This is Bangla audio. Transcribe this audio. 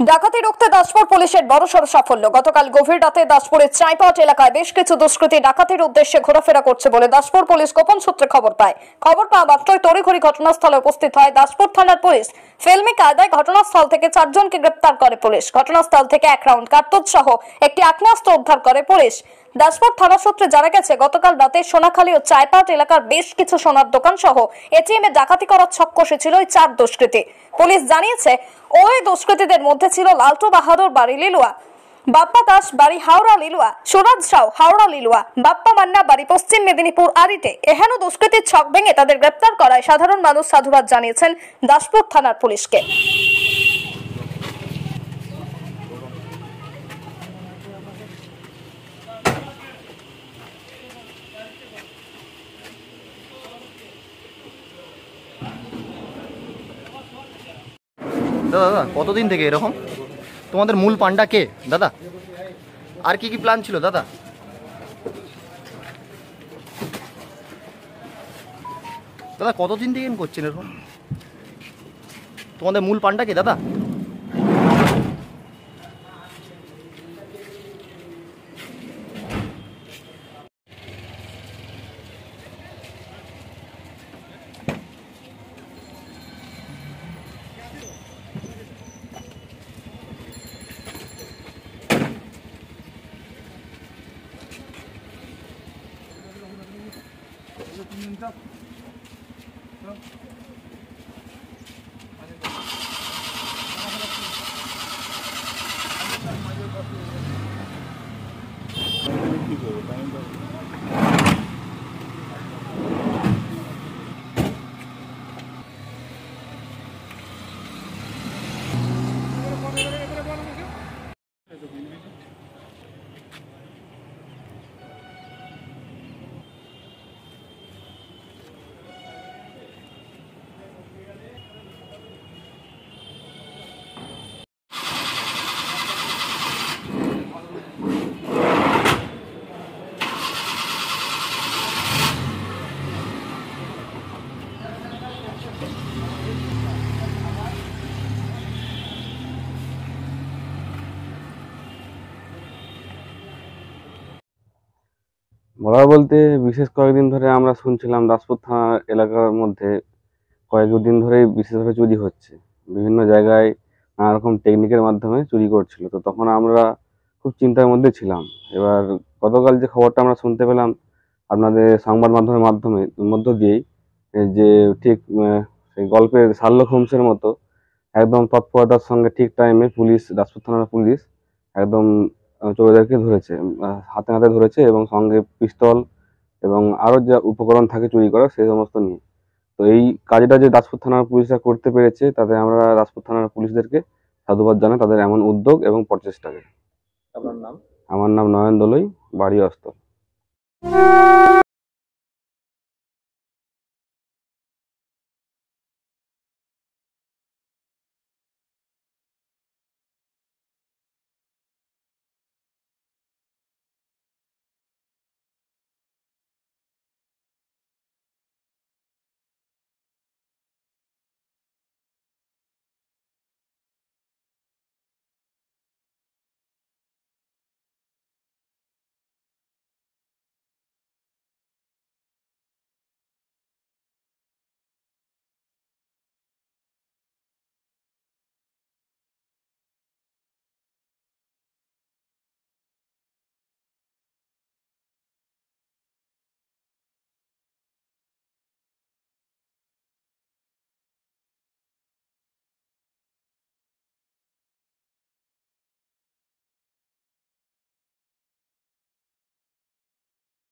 ডাকাতি রুখতে দাসপুর পুলিশের বড়সড় সাফল্য। গতকাল গভীর রাতে দাসপুরের চাইপাট এলাকায় বেশ কিছু দুষ্কৃতী ডাকাতির উদ্দেশ্যে ঘোরাফেরা করছে বলে দাসপুর পুলিশ গোপন সূত্রে খবর পায়। খবর পাওয়া মাত্রই তড়িঘড়ি ঘটনাস্থলে উপস্থিত হয় দাসপুর থানার পুলিশ। ফিল্মি কায়দায় ঘটনাস্থল থেকে 4 জনকে গ্রেপ্তার করে পুলিশ। ঘটনাস্থল থেকে 1 রাউন্ড কার্তুজ সহ একটি আগ্নেয়াস্ত্র উদ্ধার করে পুলিশ। দাসপুর থানা সূত্রে জানা গেছে, গতকাল রাতে সোনাখালী ও চাইপাট এলাকার বেশ কিছু সোনার দোকান সহ এটিএম এ ডাকাতি করার ছক কষেছিল ওই 4 দুষ্কৃতী। পুলিশ জানিয়েছে, ওই দুষ্কৃতীদের মধ্যে ছিল লালটু বাহাদুর বাড়ি লিলুয়া, বাপ্পা দাস বাড়ি হাওড়া লিলুয়া, সুরাজ সাউ হাওড়া লিলুয়া, বাপ্পা মান্না বাড়ি পশ্চিম মেদিনীপুর আরিটে। এহেন দুষ্কৃতীর ছক ভেঙে তাদের গ্রেপ্তার করায় সাধারণ মানুষ সাধুবাদ জানিয়েছেন দাসপুর থানার পুলিশকে। দাদা কতদিন থেকে এরকম? তোমাদের মূল পান্ডা কে দাদা? আর কি কি প্ল্যান ছিল দাদা? দাদা কতদিন থেকে করছেন এরকম? তোমাদের মূল পান্ডা কে দাদা? বলা বলতে বিশেষ কয়েকদিন ধরে আমরা শুনছিলাম দাসপুর থানা এলাকার মধ্যে কয়েকদিন ধরেই বিশেষভাবে চুরি হচ্ছে। বিভিন্ন জায়গায় নানা রকম টেকনিকের মাধ্যমে চুরি করছিল। তো তখন আমরা খুব চিন্তার মধ্যে ছিলাম। এবার গতকাল যে খবরটা আমরা শুনতে পেলাম আপনাদের সংবাদ মাধ্যমের মধ্য দিয়েই, যে ঠিক সেই গল্পের শার্লক হোমসের মতো একদম তৎপরতার সঙ্গে ঠিক টাইমে পুলিশ, দাসপুর থানার পুলিশ একদম চোরদেরকে ধরেছে, হাতে নাতে ধরেছে এবং সঙ্গে পিস্তল এবং আরও যা উপকরণ থাকে চুরি করার সেই সমস্ত নিয়ে। তো এই কাজটা যে দাসপুর থানার পুলিশরা করতে পেরেছে, তাতে আমরা দাসপুর থানার পুলিশদেরকে সাধুবাদ জানাই, তাদের এমন উদ্যোগ এবং প্রচেষ্টাকে। আপনার নাম? আমার নাম নয়ন দলুই, বাড়ি অস্তল।